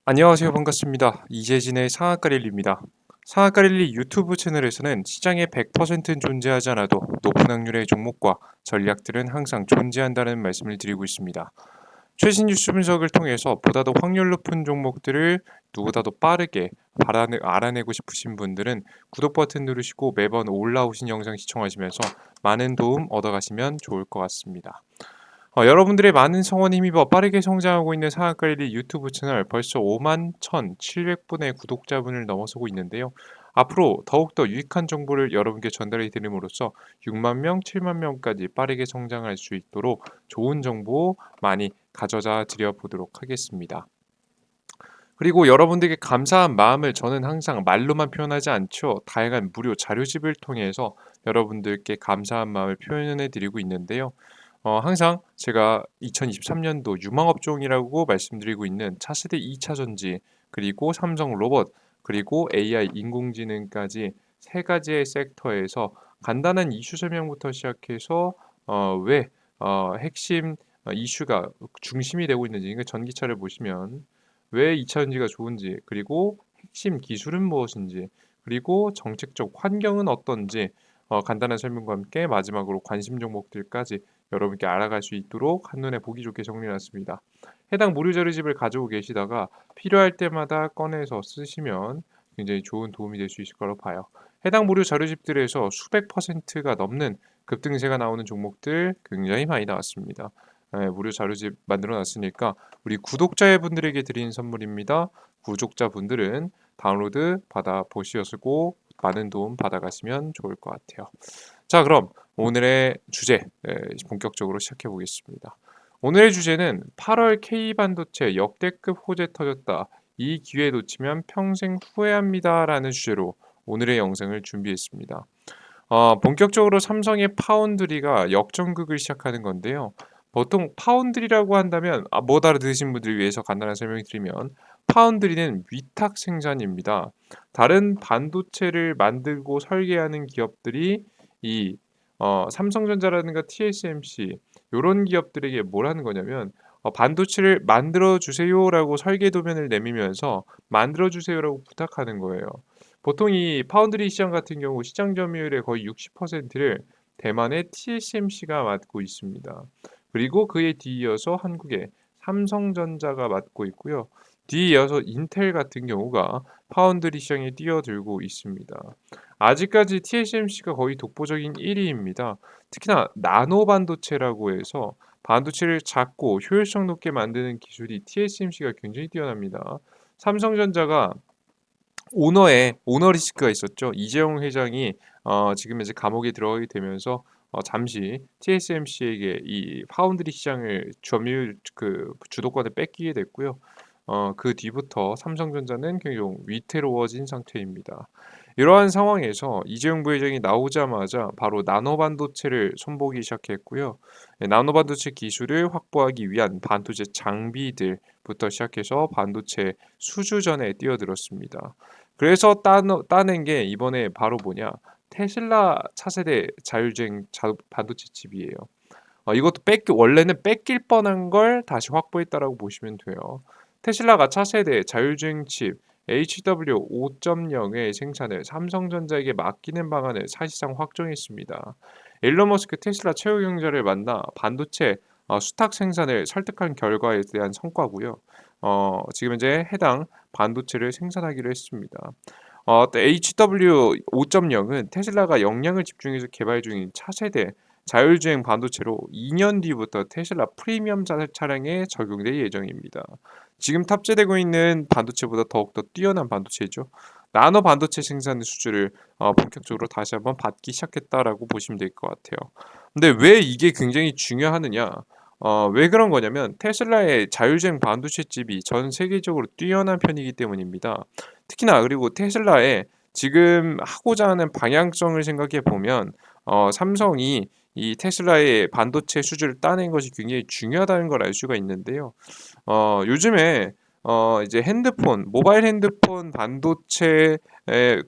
안녕하세요. 반갑습니다. 이재진의 상한가릴리입니다. 상한가릴리 유튜브 채널에서는 시장에 100%는 존재하지 않아도 높은 확률의 종목과 전략들은 항상 존재한다는 말씀을 드리고 있습니다. 최신 뉴스 분석을 통해서 보다 더 확률 높은 종목들을 누구보다도 빠르게 알아내고 싶으신 분들은 구독 버튼 누르시고 매번 올라오신 영상 시청하시면서 많은 도움 얻어가시면 좋을 것 같습니다. 여러분들의 많은 성원에 힘입어 빠르게 성장하고 있는 상한가일리 유튜브 채널 벌써 5만 1,700분의 구독자분을 넘어서고 있는데요. 앞으로 더욱더 유익한 정보를 여러분께 전달해 드림으로써 6만 명, 7만 명까지 빠르게 성장할 수 있도록 좋은 정보 많이 가져다 드려 보도록 하겠습니다. 그리고 여러분들께 감사한 마음을 저는 항상 말로만 표현하지 않죠. 다양한 무료 자료집을 통해서 여러분들께 감사한 마음을 표현해 드리고 있는데요. 항상 제가 2023년도 유망업종이라고 말씀드리고 있는 차세대 2차 전지, 그리고 삼성 로봇, 그리고 AI 인공지능까지 세 가지의 섹터에서 간단한 이슈 설명부터 시작해서 왜 핵심 이슈가 중심이 되고 있는지, 그러니까 전기차를 보시면 왜 2차 전지가 좋은지, 그리고 핵심 기술은 무엇인지, 그리고 정책적 환경은 어떤지 간단한 설명과 함께 마지막으로 관심 종목들까지 여러분께 알아갈 수 있도록 한눈에 보기 좋게 정리해놨습니다. 해당 무료 자료집을 가지고 계시다가 필요할 때마다 꺼내서 쓰시면 굉장히 좋은 도움이 될 수 있을 거라고 봐요. 해당 무료 자료집들에서 수백 퍼센트가 넘는 급등세가 나오는 종목들 굉장히 많이 나왔습니다. 무료 자료집 만들어 놨으니까 우리 구독자분들에게 드리는 선물입니다. 구독자분들은 다운로드 받아 보시고 많은 도움 받아가시면 좋을 것 같아요. 자, 그럼 오늘의 주제 본격적으로 시작해 보겠습니다. 오늘의 주제는 8월 K반도체 역대급 호재 터졌다. 이 기회 놓치면 평생 후회합니다라는 주제로 오늘의 영상을 준비했습니다. 본격적으로 삼성의 파운드리가 역전극을 시작하는 건데요. 보통 파운드리라고 한다면 못 알아들으신 분들을 위해서 간단한 설명을 드리면 파운드리는 위탁 생산입니다. 다른 반도체를 만들고 설계하는 기업들이 이 삼성전자라든가 TSMC 이런 기업들에게 뭘 하는 거냐면 반도체를 만들어 주세요라고 설계 도면을 내밀면서 만들어 주세요라고 부탁하는 거예요. 보통 이 파운드리 시장 같은 경우 시장 점유율의 거의 60%를 대만의 TSMC가 맡고 있습니다. 그리고 그에 뒤이어서 한국의 삼성전자가 맡고 있고요. 뒤이어서 인텔 같은 경우가 파운드리 시장에 뛰어들고 있습니다. 아직까지 TSMC가 거의 독보적인 1위입니다. 특히나 나노 반도체라고 해서 반도체를 작고 효율성 높게 만드는 기술이 TSMC가 굉장히 뛰어납니다. 삼성전자가 오너 리스크가 있었죠. 이재용 회장이 지금 이제 감옥에 들어가게 되면서 잠시 TSMC에게 이 파운드리 시장을 점유율 주도권을 뺏기게 됐고요. 그 뒤부터 삼성전자는 굉장히 위태로워진 상태입니다. 이러한 상황에서 이재용 부회장이 나오자마자 바로 나노 반도체를 손보기 시작했고요. 나노 반도체 기술을 확보하기 위한 반도체 장비들부터 시작해서 반도체 수주전에 뛰어들었습니다. 그래서 따낸 게 이번에 바로 뭐냐? 테슬라 차세대 자율주행 반도체 칩이에요. 이것도 원래는 뺏길 뻔한 걸 다시 확보했다라고 보시면 돼요. 테슬라가 차세대 자율주행 칩 HW 5.0의 생산을 삼성전자에게 맡기는 방안을 사실상 확정했습니다. 일론 머스크 테슬라 최고 경자를 만나 반도체 수탁 생산을 설득한 결과에 대한 성과고요. 지금 이제 해당 반도체를 생산하기로 했습니다. HW 5.0은 테슬라가 역량을 집중해서 개발 중인 차세대 자율주행 반도체로 2년 뒤부터 테슬라 프리미엄 차량에 적용될 예정입니다. 지금 탑재되고 있는 반도체보다 더욱더 뛰어난 반도체죠. 나노 반도체 생산 수주를 본격적으로 다시 한번 받기 시작했다라고 보시면 될 것 같아요. 근데 왜 이게 굉장히 중요하느냐? 왜 그런 거냐면 테슬라의 자율주행 반도체 칩이 전 세계적으로 뛰어난 편이기 때문입니다. 특히나 그리고 테슬라의 지금 하고자 하는 방향성을 생각해 보면 삼성이 이 테슬라의 반도체 수주를 따낸 것이 굉장히 중요하다는 걸 알 수가 있는데요. 요즘에 이제 모바일 핸드폰 반도체의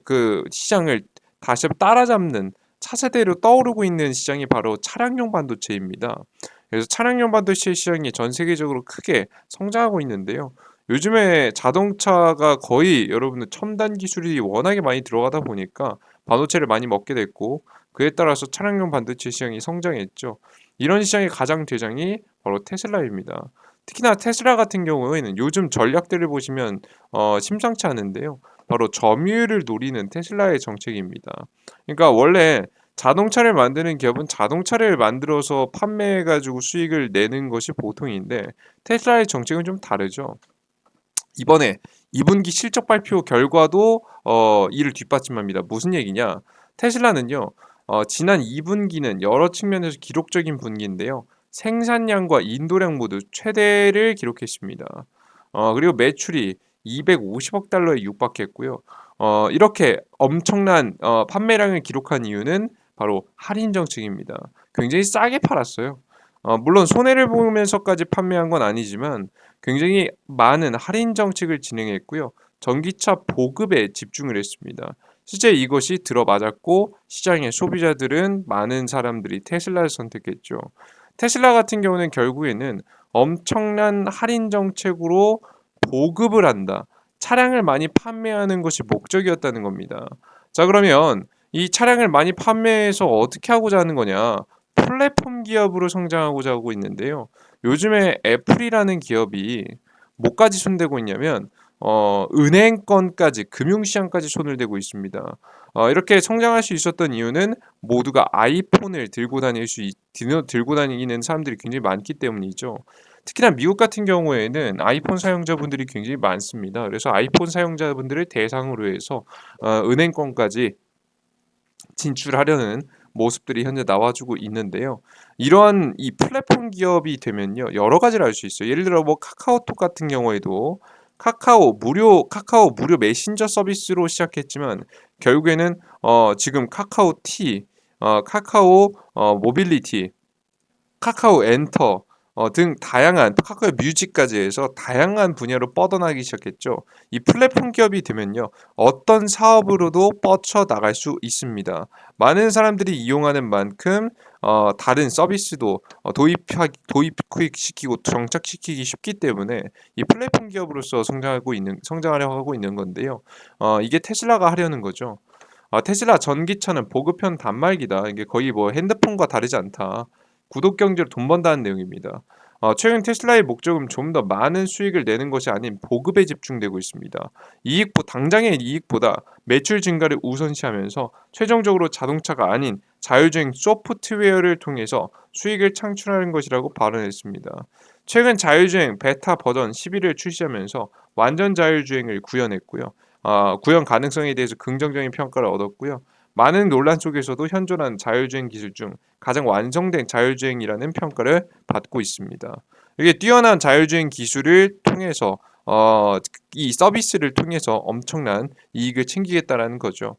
그 시장을 다시 한번 따라잡는 차세대로 떠오르고 있는 시장이 바로 차량용 반도체입니다. 그래서 차량용 반도체 시장이 전 세계적으로 크게 성장하고 있는데요. 요즘에 자동차가 거의 여러분들 첨단 기술이 워낙에 많이 들어가다 보니까 반도체를 많이 먹게 됐고 그에 따라서 차량용 반도체 시장이 성장했죠. 이런 시장의 가장 대장이 바로 테슬라입니다. 특히나 테슬라 같은 경우에는 요즘 전략들을 보시면 심상치 않은데요. 바로 점유율을 노리는 테슬라의 정책입니다. 그러니까 원래 자동차를 만드는 기업은 자동차를 만들어서 판매해가지고 수익을 내는 것이 보통인데 테슬라의 정책은 좀 다르죠. 이번에 2분기 실적 발표 결과도 이를 뒷받침합니다. 무슨 얘기냐? 테슬라는요. 지난 2분기는 여러 측면에서 기록적인 분기인데요. 생산량과 인도량 모두 최대를 기록했습니다. 그리고 매출이 250억 달러에 육박했고요. 이렇게 엄청난 판매량을 기록한 이유는 바로 할인 정책입니다. 굉장히 싸게 팔았어요. 물론 손해를 보면서까지 판매한 건 아니지만 굉장히 많은 할인 정책을 진행했고요. 전기차 보급에 집중을 했습니다. 실제 이것이 들어맞았고 시장의 소비자들은 많은 사람들이 테슬라를 선택했죠. 테슬라 같은 경우는 결국에는 엄청난 할인 정책으로 보급을 한다. 차량을 많이 판매하는 것이 목적이었다는 겁니다. 자, 그러면 이 차량을 많이 판매해서 어떻게 하고자 하는 거냐? 플랫폼 기업으로 성장하고자 하고 있는데요. 요즘에 애플이라는 기업이 뭐까지 손대고 있냐면 은행권까지 금융시장까지 손을 대고 있습니다. 이렇게 성장할 수 있었던 이유는 모두가 아이폰을 들고 다니는 사람들이 굉장히 많기 때문이죠. 특히나 미국 같은 경우에는 아이폰 사용자분들이 굉장히 많습니다. 그래서 아이폰 사용자분들을 대상으로 해서 은행권까지 진출하려는 모습들이 현재 나와주고 있는데요. 이러한 이 플랫폼 기업이 되면요, 여러 가지를 알 수 있어요. 예를 들어 뭐 카카오톡 같은 경우에도 카카오 무료 메신저 서비스로 시작했지만 결국에는 지금 카카오티, 카카오 모빌리티, 카카오 엔터 등 다양한 카카오 뮤직까지 해서 다양한 분야로 뻗어나기 시작했죠. 이 플랫폼 기업이 되면요. 어떤 사업으로도 뻗쳐 나갈 수 있습니다. 많은 사람들이 이용하는 만큼 다른 서비스도 도입시키고 정착시키기 쉽기 때문에 이 플랫폼 기업으로서 성장하려고 하고 있는 건데요. 이게 테슬라가 하려는 거죠. 테슬라 전기차는 보급형 단말기다. 이게 거의 뭐 핸드폰과 다르지 않다. 구독 경제로 돈 번다는 내용입니다. 최근 테슬라의 목적은 좀 더 많은 수익을 내는 것이 아닌 보급에 집중되고 있습니다. 당장의 이익보다 매출 증가를 우선시하면서 최종적으로 자동차가 아닌 자율주행 소프트웨어를 통해서 수익을 창출하는 것이라고 발언했습니다. 최근 자율주행 베타 버전 11을 출시하면서 완전 자율주행을 구현했고요. 구현 가능성에 대해서 긍정적인 평가를 얻었고요. 많은 논란 속에서도 현존한 자율주행 기술 중 가장 완성된 자율주행이라는 평가를 받고 있습니다. 이게 뛰어난 자율주행 기술을 통해서 이 서비스를 통해서 엄청난 이익을 챙기겠다라는 거죠.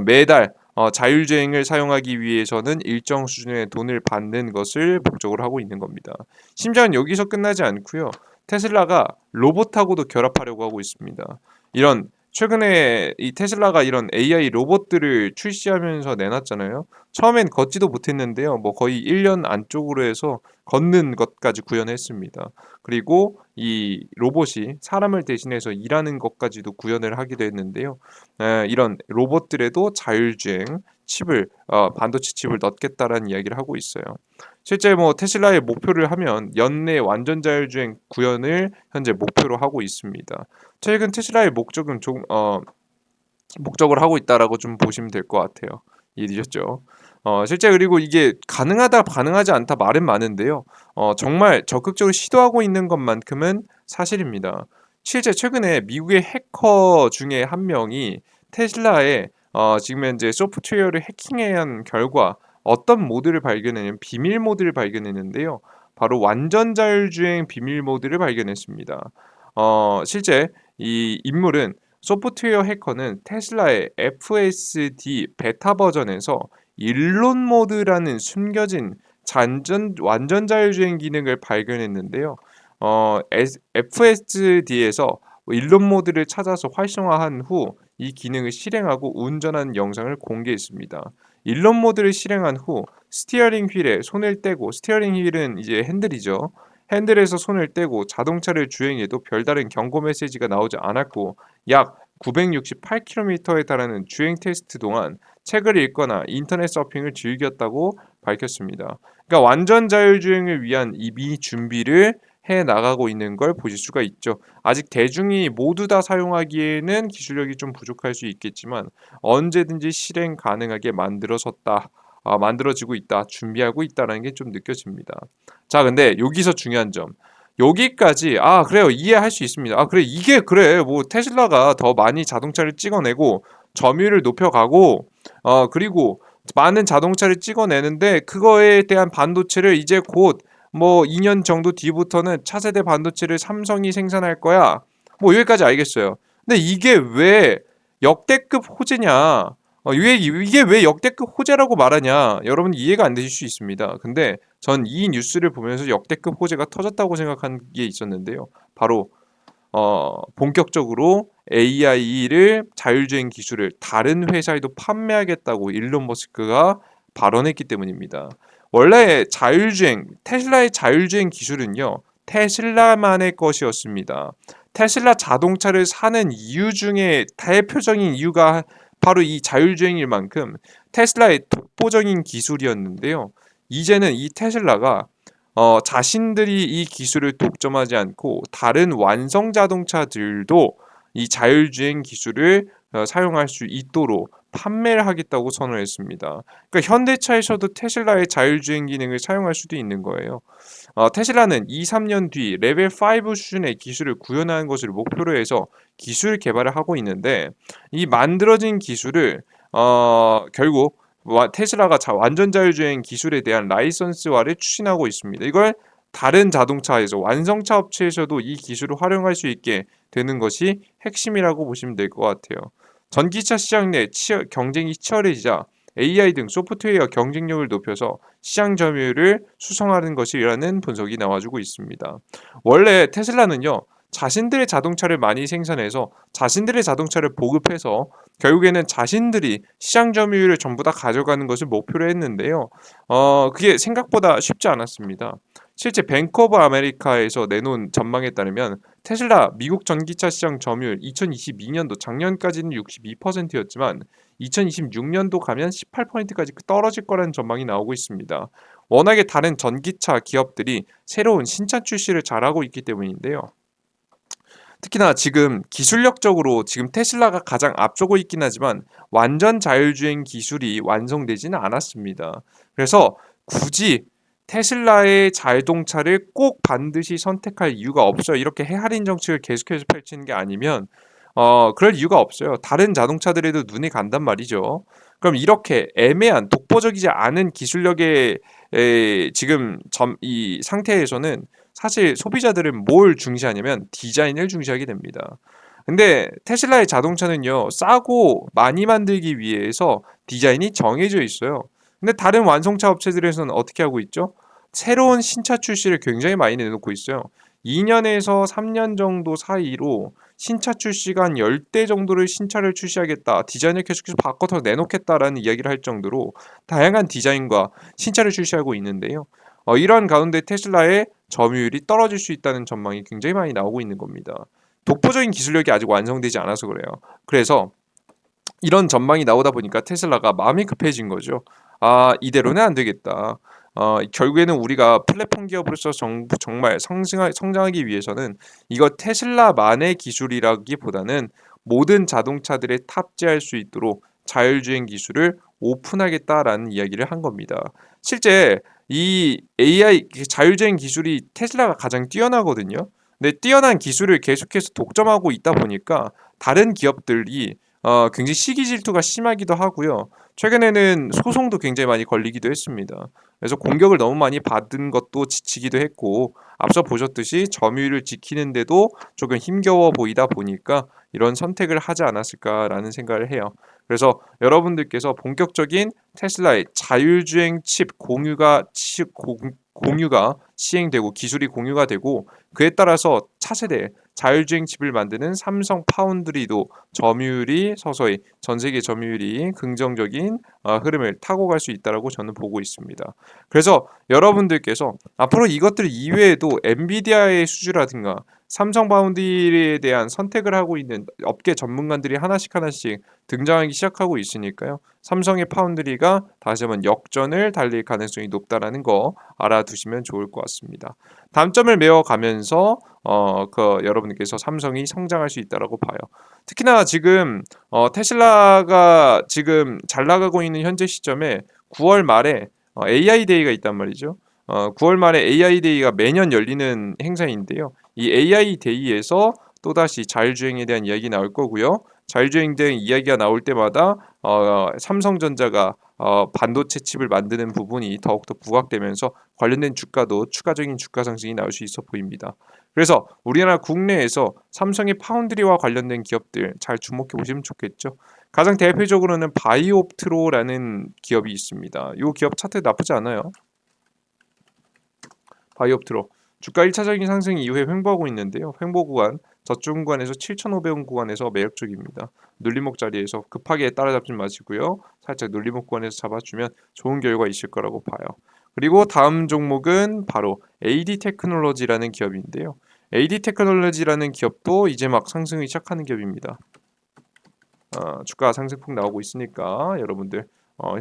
매달 자율주행을 사용하기 위해서는 일정 수준의 돈을 받는 것을 목적으로 하고 있는 겁니다. 심지어는 여기서 끝나지 않고요. 테슬라가 로봇하고도 결합하려고 하고 있습니다. 이런 최근에 이 테슬라가 이런 AI 로봇들을 출시하면서 내놨잖아요. 처음엔 걷지도 못했는데요. 뭐 거의 1년 안쪽으로 해서 걷는 것까지 구현했습니다. 그리고 이 로봇이 사람을 대신해서 일하는 것까지도 구현을 하기도 했는데요. 이런 로봇들에도 자율주행 반도체 칩을 넣겠다라는 이야기를 하고 있어요. 실제 뭐 테슬라의 목표를 하면 연내 완전 자율주행 구현을 현재 목표로 하고 있습니다. 최근 테슬라의 목적을 하고 있다라고 좀 보시면 될 것 같아요. 이해되셨죠? 실제 그리고 이게 가능하다, 가능하지 않다 말은 많은데요. 정말 적극적으로 시도하고 있는 것만큼은 사실입니다. 실제 최근에 미국의 해커 중에 한 명이 테슬라의 지금 현재 소프트웨어를 해킹한 결과 어떤 모드를 발견했냐면 비밀 모드를 발견했는데요. 바로 완전 자율주행 비밀 모드를 발견했습니다. 실제 이 인물은 소프트웨어 해커는 테슬라의 FSD 베타 버전에서 일론 모드라는 숨겨진 완전 자율주행 기능을 발견했는데요. FSD에서 일론 모드를 찾아서 활성화한 후 이 기능을 실행하고 운전하는 영상을 공개했습니다. 일론 모드를 실행한 후 스티어링 휠에 손을 떼고 스티어링 휠은 이제 핸들이죠. 핸들에서 손을 떼고 자동차를 주행해도 별다른 경고 메시지가 나오지 않았고 약 968km에 달하는 주행 테스트 동안 책을 읽거나 인터넷 서핑을 즐겼다고 밝혔습니다. 그러니까 완전 자율주행을 위한 이미 준비를 해 나가고 있는 걸 보실 수가 있죠. 아직 대중이 모두 다 사용하기에는 기술력이 좀 부족할 수 있겠지만 언제든지 실행 가능하게 만들어졌다. 만들어지고 있다. 준비하고 있다라는 게 좀 느껴집니다. 자, 근데 여기서 중요한 점. 여기까지 그래요. 이해할 수 있습니다. 그래 이게 그래. 뭐 테슬라가 더 많이 자동차를 찍어내고 점유율을 높여가고 그리고 많은 자동차를 찍어내는데 그거에 대한 반도체를 이제 곧 뭐 2년 정도 뒤부터는 차세대 반도체를 삼성이 생산할 거야. 뭐 여기까지 알겠어요. 근데 이게 왜 역대급 호재냐? 이게 왜 역대급 호재라고 말하냐? 여러분 이해가 안 되실 수 있습니다. 근데 전 이 뉴스를 보면서 역대급 호재가 터졌다고 생각한 게 있었는데요. 바로 본격적으로 AI를 자율주행 기술을 다른 회사에도 판매하겠다고 일론 머스크가 발언했기 때문입니다. 원래 테슬라의 자율주행 기술은요, 테슬라만의 것이었습니다. 테슬라 자동차를 사는 이유 중에 대표적인 이유가 바로 이 자율주행일 만큼 테슬라의 독보적인 기술이었는데요. 이제는 이 테슬라가 자신들이 이 기술을 독점하지 않고 다른 완성 자동차들도 이 자율주행 기술을 사용할 수 있도록 판매를 하겠다고 선언했습니다. 그러니까 현대차에서도 테슬라의 자율주행 기능을 사용할 수도 있는 거예요. 테슬라는 2, 3년 뒤 레벨 5 수준의 기술을 구현하는 것을 목표로 해서 기술 개발을 하고 있는데 이 만들어진 기술을 결국 테슬라가 완전 자율주행 기술에 대한 라이선스화를 추진하고 있습니다. 이걸 다른 자동차에서 완성차 업체에서도 이 기술을 활용할 수 있게 되는 것이 핵심이라고 보시면 될 것 같아요. 전기차 시장 내 경쟁이 치열해지자 AI 등 소프트웨어 경쟁력을 높여서 시장 점유율을 수성하는 것이라는 분석이 나와주고 있습니다. 원래 테슬라는요, 자신들의 자동차를 많이 생산해서 자신들의 자동차를 보급해서 결국에는 자신들이 시장 점유율을 전부 다 가져가는 것을 목표로 했는데요. 그게 생각보다 쉽지 않았습니다. 실제 뱅크 오브 아메리카에서 내놓은 전망에 따르면 테슬라 미국 전기차 시장 점유율 2022년도 작년까지는 62%였지만 2026년도 가면 18%까지 떨어질 거라는 전망이 나오고 있습니다. 워낙에 다른 전기차 기업들이 새로운 신차 출시를 잘하고 있기 때문인데요. 특히나 지금 기술력적으로 지금 테슬라가 가장 앞서고 있긴 하지만 완전 자율주행 기술이 완성되지는 않았습니다. 그래서 굳이 테슬라의 자동차를 꼭 반드시 선택할 이유가 없어요. 이렇게 해할인 정책을 계속해서 펼치는 게 아니면 그럴 이유가 없어요. 다른 자동차들에도 눈이 간단 말이죠. 그럼 이렇게 애매한 독보적이지 않은 기술력의 지금 이 상태에서는 사실 소비자들은 뭘 중시하냐면 디자인을 중시하게 됩니다. 근데 테슬라의 자동차는요, 싸고 많이 만들기 위해서 디자인이 정해져 있어요. 근데 다른 완성차 업체들에서는 어떻게 하고 있죠? 새로운 신차 출시를 굉장히 많이 내놓고 있어요. 2년에서 3년 정도 사이로 신차 출시가 한 10대 정도를 신차를 출시하겠다. 디자인을 계속해서 바꿔서 내놓겠다라는 이야기를 할 정도로 다양한 디자인과 신차를 출시하고 있는데요. 이러한 가운데 테슬라의 점유율이 떨어질 수 있다는 전망이 굉장히 많이 나오고 있는 겁니다. 독보적인 기술력이 아직 완성되지 않아서 그래요. 그래서 이런 전망이 나오다 보니까 테슬라가 마음이 급해진 거죠. 이대로는 안 되겠다. 결국에는 우리가 플랫폼 기업으로서 정말 성장하기 위해서는 이거 테슬라만의 기술이라기보다는 모든 자동차들에 탑재할 수 있도록 자율주행 기술을 오픈하겠다라는 이야기를 한 겁니다. 실제 이 AI 자율주행 기술이 테슬라가 가장 뛰어나거든요. 근데 뛰어난 기술을 계속해서 독점하고 있다 보니까 다른 기업들이 굉장히 시기 질투가 심하기도 하고요. 최근에는 소송도 굉장히 많이 걸리기도 했습니다. 그래서 공격을 너무 많이 받은 것도 지치기도 했고 앞서 보셨듯이 점유율을 지키는데도 조금 힘겨워 보이다 보니까 이런 선택을 하지 않았을까라는 생각을 해요. 그래서 여러분들께서 본격적인 테슬라의 자율주행 칩 공유가 시행되고 기술이 공유가 되고 그에 따라서 차세대 자율주행 칩을 만드는 삼성 파운드리도 점유율이 서서히 전 세계 점유율이 긍정적인 흐름을 타고 갈 수 있다라고 저는 보고 있습니다. 그래서 여러분들께서 앞으로 이것들 이외에도 엔비디아의 수주라든가 삼성 파운드리에 대한 선택을 하고 있는 업계 전문가들이 하나씩 등장하기 시작하고 있으니까요. 삼성의 파운드리가 다시 한번 역전을 달릴 가능성이 높다라는 거 알아두시면 좋을 것 같습니다. 단점을 메워가면서 여러분께서 삼성이 성장할 수 있다라고 봐요. 특히나 지금 테슬라가 지금 잘 나가고 있는 현재 시점에 9월 말에 AI 데이가 있단 말이죠. 9월 말에 AI 데이가 매년 열리는 행사인데요. 이 AI 데이에서 또다시 자율주행에 대한 이야기 나올 거고요. 자율주행 등 이야기가 나올 때마다 삼성전자가 반도체 칩을 만드는 부분이 더욱더 부각되면서 관련된 주가도 추가적인 주가 상승이 나올 수 있어 보입니다. 그래서 우리나라 국내에서 삼성의 파운드리와 관련된 기업들 잘 주목해 보시면 좋겠죠. 가장 대표적으로는 바이옵트로라는 기업이 있습니다. 이 기업 차트 나쁘지 않아요. 바이옵트로 주가 1차적인 상승 이후에 횡보하고 있는데요. 횡보 구간 저점 구간에서 7,500원 구간에서 매력적입니다. 눌림목 자리에서 급하게 따라잡지 마시고요. 살짝 눌림목 구간에서 잡아주면 좋은 결과 있을 거라고 봐요. 그리고 다음 종목은 바로 AD 테크놀로지라는 기업인데요. AD 테크놀로지라는 기업도 이제 막 상승을 시작하는 기업입니다. 주가 상승폭 나오고 있으니까 여러분들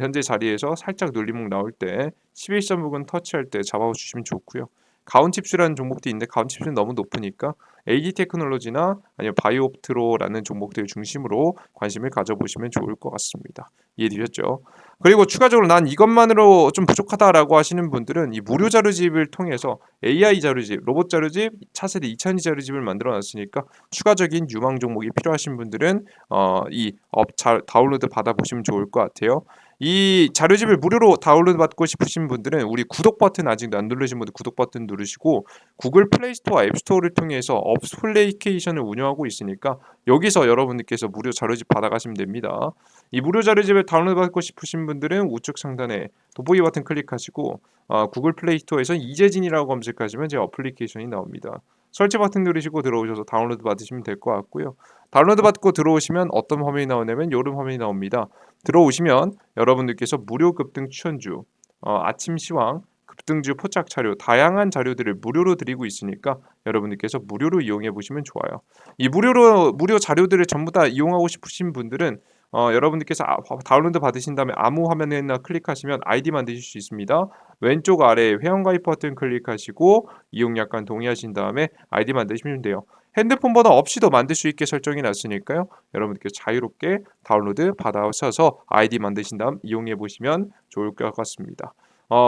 현재 자리에서 살짝 눌림목 나올 때 11선 부근 터치할 때 잡아주시면 좋고요. 가온칩스라는 종목도 있는데 가온칩스는 너무 높으니까 AD 테크놀로지나 아니면 바이오옵트로라는 종목들 중심으로 관심을 가져보시면 좋을 것 같습니다. 이해되셨죠? 그리고 추가적으로 난 이것만으로 좀 부족하다라고 하시는 분들은 이 무료 자료집을 통해서 AI 자료집, 로봇 자료집, 차세대 2002 자료집을 만들어 놨으니까 추가적인 유망 종목이 필요하신 분들은 다운로드 받아보시면 좋을 것 같아요. 이 자료집을 무료로 다운로드 받고 싶으신 분들은 우리 구독 버튼 아직 안 누르신 분들 구독 버튼 누르시고 구글 플레이 스토어, 앱 스토어를 통해서 어플리케이션을 운영하고 있으니까 여기서 여러분들께서 무료 자료집 받아가시면 됩니다. 이 무료 자료집을 다운로드 받고 싶으신 분들은 우측 상단에 돋보기 버튼 클릭하시고 구글 플레이 스토어에서 이재진이라고 검색하시면 제 어플리케이션이 나옵니다. 설치 버튼 누르시고 들어오셔서 다운로드 받으시면 될 것 같고요. 다운로드 받고 들어오시면 어떤 화면이 나오냐면 이런 화면이 나옵니다. 들어오시면 여러분들께서 무료 급등 추천주, 아침 시황, 급등주 포착 자료, 다양한 자료들을 무료로 드리고 있으니까 여러분들께서 무료로 이용해 보시면 좋아요. 이 무료 자료들을 전부 다 이용하고 싶으신 분들은 여러분들께서 다운로드 받으신 다음에 아무 화면에나 클릭하시면 아이디 만드실 수 있습니다. 왼쪽 아래 회원가입 버튼 클릭하시고 이용 약관 동의하신 다음에 아이디 만드시면 돼요. 핸드폰 번호 없이도 만들 수 있게 설정이 났으니까요. 여러분들께서 자유롭게 다운로드 받아셔서 아이디 만드신 다음 이용해 보시면 좋을 것 같습니다.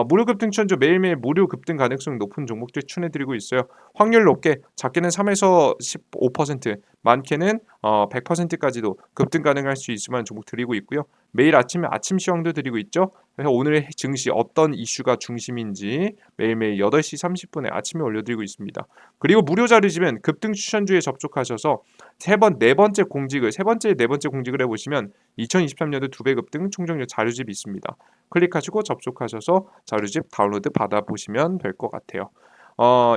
무료 급등 추천주 매일매일 무료 급등 가능성 높은 종목들 추천해드리고 있어요. 확률 높게 작게는 3에서 15%, 많게는 100%까지도 급등 가능할 수 있을 만한 종목 드리고 있고요. 매일 아침에 아침 시황도 드리고 있죠. 그래서 오늘의 증시 어떤 이슈가 중심인지 매일매일 8시 30분에 아침에 올려드리고 있습니다. 그리고 무료 자료집은 급등 추천주에 접속하셔서 세 번째, 네 번째 공직을 해보시면 2023년도 2배 급등 총정리 자료집이 있습니다. 클릭하시고 접속하셔서 자료집 다운로드 받아보시면 될 것 같아요.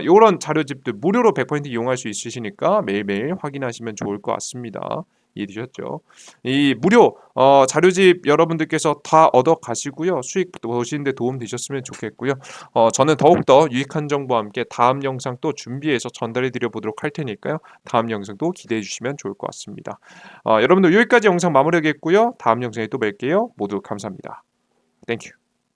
이런 자료집들 무료로 100% 이용할 수 있으시니까 매일매일 확인하시면 좋을 것 같습니다. 이해되셨죠? 이 무료 자료집 여러분들께서 다 얻어 가시고요. 수익 보시는데 도움 되셨으면 좋겠고요. 저는 더욱더 유익한 정보와 함께 다음 영상 또 준비해서 전달해 드려 보도록 할 테니까요. 다음 영상도 기대해 주시면 좋을 것 같습니다. 여러분들 여기까지 영상 마무리하겠고요. 다음 영상에 또 뵐게요. 모두 감사합니다. 땡큐.